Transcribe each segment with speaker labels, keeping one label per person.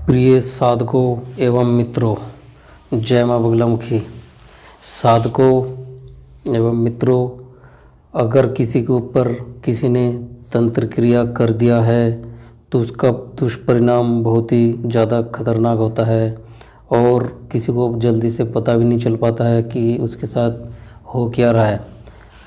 Speaker 1: प्रिय साधकों एवं मित्रों, जय माँ बगलामुखी। साधकों एवं मित्रों, अगर किसी के ऊपर किसी ने तंत्र क्रिया कर दिया है तो उसका दुष्परिणाम बहुत ही ज़्यादा खतरनाक होता है और किसी को जल्दी से पता भी नहीं चल पाता है कि उसके साथ हो क्या रहा है।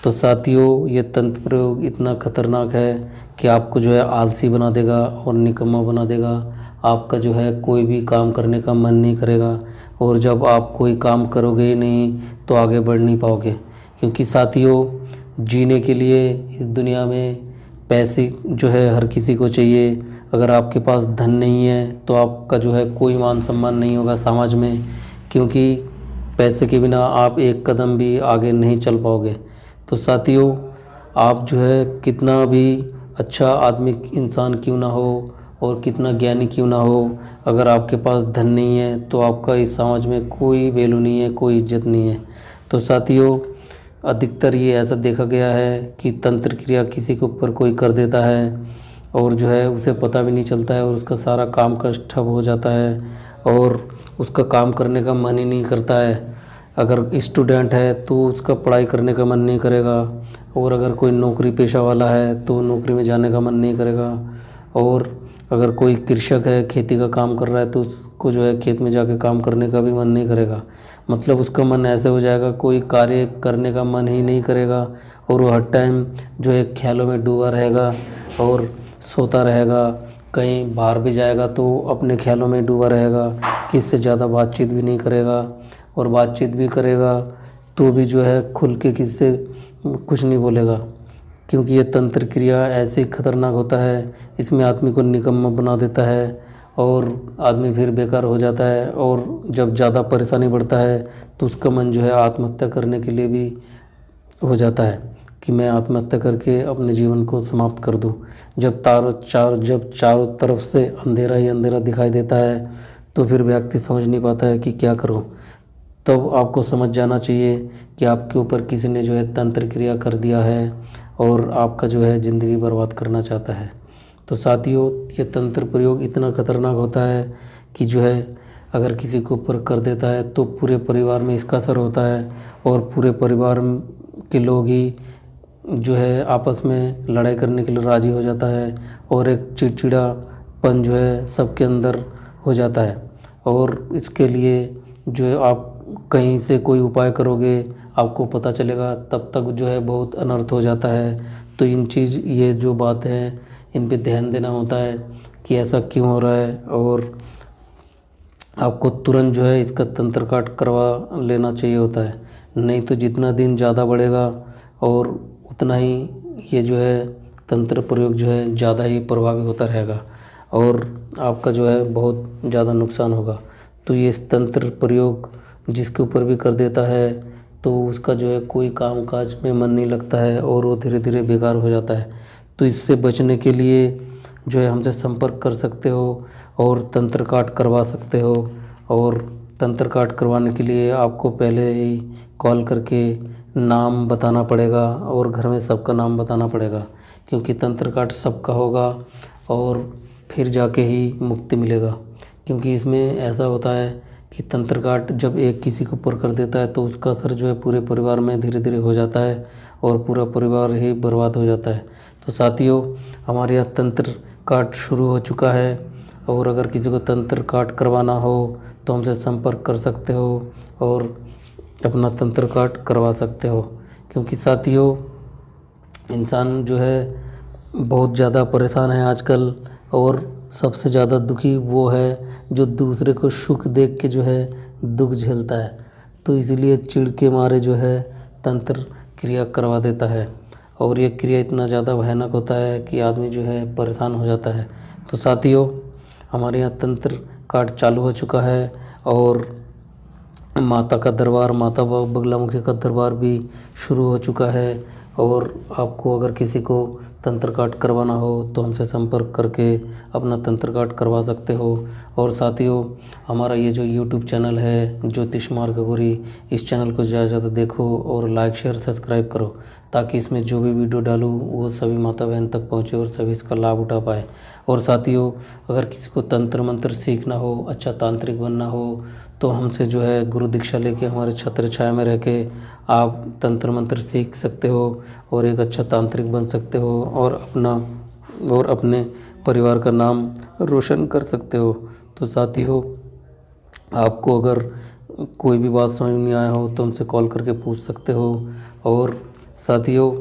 Speaker 1: तो साथियों, ये तंत्र प्रयोग इतना खतरनाक है कि आपको जो है आलसी बना देगा और निकम्मा बना देगा। आपका जो है कोई भी काम करने का मन नहीं करेगा और जब आप कोई काम करोगे ही नहीं तो आगे बढ़ नहीं पाओगे। क्योंकि साथियों, जीने के लिए इस दुनिया में पैसे जो है हर किसी को चाहिए। अगर आपके पास धन नहीं है तो आपका जो है कोई मान सम्मान नहीं होगा समाज में, क्योंकि पैसे के बिना आप एक कदम भी आगे नहीं चल पाओगे। तो साथियों, आप जो है कितना भी अच्छा आदमी इंसान क्यों ना हो और कितना ज्ञानी क्यों ना हो, अगर आपके पास धन नहीं है तो आपका इस समाज में कोई वैल्यू नहीं है, कोई इज्जत नहीं है। तो साथियों, अधिकतर ये ऐसा देखा गया है कि तंत्र क्रिया किसी के ऊपर कोई कर देता है और जो है उसे पता भी नहीं चलता है और उसका सारा काम काज ठप हो जाता है और उसका काम करने का मन ही नहीं करता है। अगर स्टूडेंट है तो उसका पढ़ाई करने का मन नहीं करेगा और अगर कोई नौकरी पेशा वाला है तो नौकरी में जाने का मन नहीं करेगा और अगर कोई कृषक है, खेती का काम कर रहा है तो उसको जो है खेत में जाके काम करने का भी मन नहीं करेगा। मतलब उसका मन ऐसे हो जाएगा, कोई कार्य करने का मन ही नहीं करेगा और वो हर टाइम जो है ख्यालों में डूबा रहेगा और सोता रहेगा। कहीं बाहर भी जाएगा तो अपने ख्यालों में डूबा रहेगा, किसी से ज़्यादा बातचीत भी नहीं करेगा और बातचीत भी करेगा तो भी जो है खुल के किसी से कुछ नहीं बोलेगा। क्योंकि ये तंत्र क्रिया ऐसे खतरनाक होता है, इसमें आदमी को निकम्मा बना देता है और आदमी फिर बेकार हो जाता है और जब ज़्यादा परेशानी बढ़ता है तो उसका मन जो है आत्महत्या करने के लिए भी हो जाता है कि मैं आत्महत्या करके अपने जीवन को समाप्त कर दूं। जब चारों तरफ से अंधेरा ही अंधेरा दिखाई देता है तो फिर व्यक्ति समझ नहीं पाता है कि क्या करूं। तब आपको समझ जाना चाहिए कि आपके ऊपर किसी ने जो है तंत्र क्रिया कर दिया है और आपका जो है ज़िंदगी बर्बाद करना चाहता है। तो साथियों, ये तंत्र प्रयोग इतना खतरनाक होता है कि जो है अगर किसी के ऊपर कर देता है तो पूरे परिवार में इसका असर होता है और पूरे परिवार के लोग ही जो है आपस में लड़ाई करने के लिए राज़ी हो जाता है और एक चिड़चिड़ापन जो है सबके अंदर हो जाता है। और इसके लिए जो है आप कहीं से कोई उपाय करोगे, आपको पता चलेगा तब तक जो है बहुत अनर्थ हो जाता है। तो ये जो बात है इन पे ध्यान देना होता है कि ऐसा क्यों हो रहा है और आपको तुरंत जो है इसका तंत्र काट करवा लेना चाहिए होता है। नहीं तो जितना दिन ज़्यादा बढ़ेगा और उतना ही ये जो है तंत्र प्रयोग जो है ज़्यादा ही प्रभावी होता रहेगा और आपका जो है बहुत ज़्यादा नुकसान होगा। तो ये तंत्र प्रयोग जिसके ऊपर भी कर देता है तो उसका जो है कोई काम काज में मन नहीं लगता है और वो धीरे धीरे बेकार हो जाता है। तो इससे बचने के लिए जो है हमसे संपर्क कर सकते हो और तंत्र काट करवा सकते हो। और तंत्र काट करवाने के लिए आपको पहले ही कॉल करके नाम बताना पड़ेगा और घर में सबका नाम बताना पड़ेगा, क्योंकि तंत्र काट सबका होगा और फिर जाके ही मुक्ति मिलेगा। क्योंकि इसमें ऐसा होता है कि तंत्र काट जब एक किसी के ऊपर कर देता है तो उसका असर जो है पूरे परिवार में धीरे धीरे हो जाता है और पूरा परिवार ही बर्बाद हो जाता है। तो साथियों, हमारे यहाँ तंत्र काट शुरू हो चुका है और अगर किसी को तंत्र काट करवाना हो तो हमसे संपर्क कर सकते हो और अपना तंत्र काट करवा सकते हो। क्योंकि साथियों, इंसान जो है बहुत ज़्यादा परेशान है आजकल और सबसे ज़्यादा दुखी वो है जो दूसरे को सुख देख के जो है दुख झेलता है। तो इसीलिए चिढ़ के मारे जो है तंत्र क्रिया करवा देता है और ये क्रिया इतना ज़्यादा भयानक होता है कि आदमी जो है परेशान हो जाता है। तो साथियों, हमारे यहाँ तंत्र काट चालू हो चुका है और माता का दरबार, माता बगलामुखी का दरबार भी शुरू हो चुका है और आपको अगर किसी को तंत्र काट करवाना हो तो हमसे संपर्क करके अपना तंत्र काट करवा सकते हो। और साथियों, हमारा ये जो YouTube चैनल है ज्योतिष मार्ग गौरी, इस चैनल को ज़्यादा से ज़्यादा देखो और लाइक शेयर सब्सक्राइब करो ताकि इसमें जो भी वीडियो डालूँ वो सभी माता बहन तक पहुँचे और सभी इसका लाभ उठा पाए। और साथियों, अगर किसी को तंत्र मंत्र सीखना हो, अच्छा तांत्रिक बनना हो, तो हमसे जो है गुरु दीक्षा लेके हमारे छत्र छाया में रह के आप तंत्र मंत्र सीख सकते हो और एक अच्छा तांत्रिक बन सकते हो और अपने परिवार का नाम रोशन कर सकते हो। तो साथियों, आपको अगर कोई भी बात समझ नहीं आया हो तो हमसे कॉल करके पूछ सकते हो। और साथियों,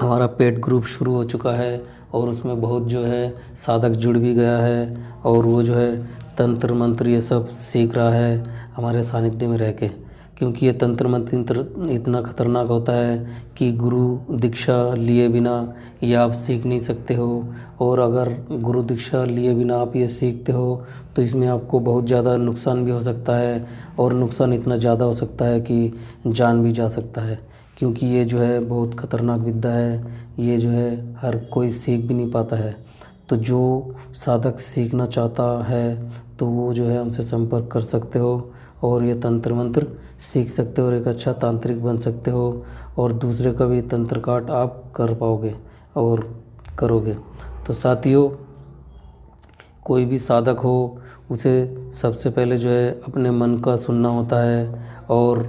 Speaker 1: हमारा पेड ग्रुप शुरू हो चुका है और उसमें बहुत जो है साधक जुड़ भी गया है और वो जो है तंत्र मंत्र ये सब सीख रहा है हमारे सानिध्य में रह के, क्योंकि ये तंत्र मंत्र इतना खतरनाक होता है कि गुरु दीक्षा लिए बिना ये आप सीख नहीं सकते हो। और अगर गुरु दीक्षा लिए बिना आप ये सीखते हो तो इसमें आपको बहुत ज़्यादा नुकसान भी हो सकता है और नुकसान इतना ज़्यादा हो सकता है कि जान भी जा सकता है, क्योंकि ये जो है बहुत ख़तरनाक विद्या है। ये जो है हर कोई सीख भी नहीं पाता है। तो जो साधक सीखना चाहता है तो वो जो है हमसे संपर्क कर सकते हो और ये तंत्र मंत्र सीख सकते हो और एक अच्छा तांत्रिक बन सकते हो और दूसरे का भी तंत्र काट आप कर पाओगे और करोगे। तो साथियों, कोई भी साधक हो उसे सबसे पहले जो है अपने मन का सुनना होता है और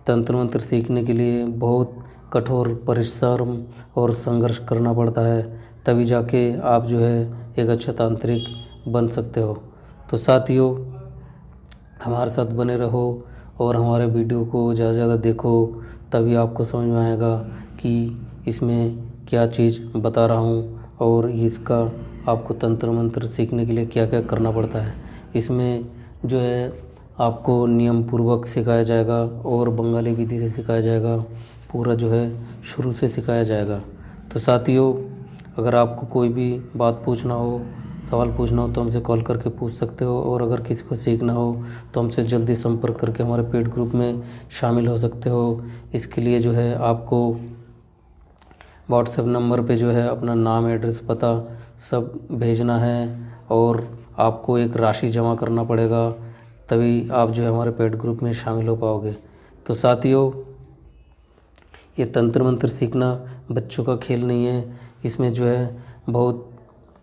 Speaker 1: तंत्र मंत्र सीखने के लिए बहुत कठोर परिश्रम और संघर्ष करना पड़ता है, तभी जाके आप जो है एक अच्छा तांत्रिक बन सकते हो। तो साथियों, हमारे साथ बने रहो और हमारे वीडियो को ज़्यादा से ज़्यादा देखो, तभी आपको समझ में आएगा कि इसमें क्या चीज़ बता रहा हूँ और इसका आपको तंत्र मंत्र सीखने के लिए क्या क्या करना पड़ता है। इसमें जो है आपको नियम पूर्वक सिखाया जाएगा और बंगाली विधि से सिखाया जाएगा, पूरा जो है शुरू से सिखाया जाएगा। तो साथियों, अगर आपको कोई भी बात पूछना हो, सवाल पूछना हो तो हमसे कॉल करके पूछ सकते हो और अगर किसी को सीखना हो तो हमसे जल्दी संपर्क करके हमारे पेड ग्रुप में शामिल हो सकते हो। इसके लिए जो है आपको व्हाट्सएप नंबर पे जो है अपना नाम, एड्रेस, पता सब भेजना है और आपको एक राशि जमा करना पड़ेगा, तभी आप जो है हमारे पेड ग्रुप में शामिल हो पाओगे। तो साथियों, ये तंत्र मंत्र सीखना बच्चों का खेल नहीं है। इसमें जो है बहुत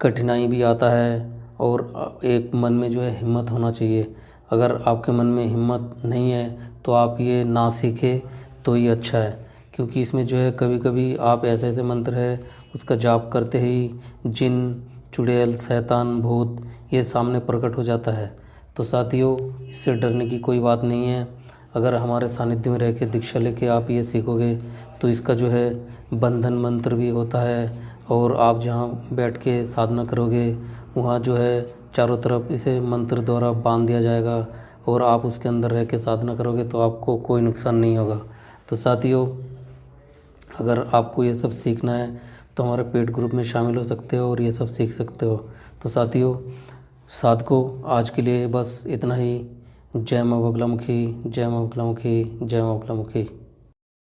Speaker 1: कठिनाई भी आता है और एक मन में जो है हिम्मत होना चाहिए। अगर आपके मन में हिम्मत नहीं है तो आप ये ना सीखें तो ही अच्छा है, क्योंकि इसमें जो है कभी कभी आप ऐसे ऐसे मंत्र है उसका जाप करते ही जिन, चुड़ैल, शैतान, भूत ये सामने प्रकट हो जाता है। तो साथियों, इससे डरने की कोई बात नहीं है। अगर हमारे सानिध्य में रह के दीक्षा लेके आप ये सीखोगे तो इसका जो है बंधन मंत्र भी होता है और आप जहाँ बैठ के साधना करोगे वहाँ जो है चारों तरफ इसे मंत्र द्वारा बांध दिया जाएगा और आप उसके अंदर रह के साधना करोगे तो आपको कोई नुकसान नहीं होगा। तो साथियों, अगर आपको ये सब सीखना है तो हमारे पेड ग्रुप में शामिल हो सकते हो और ये सब सीख सकते हो। तो साथियों, साधकों, आज के लिए बस इतना ही। जय माँ बगलामुखी, जय माँ बगलामुखी, जय माँ बगलामुखी।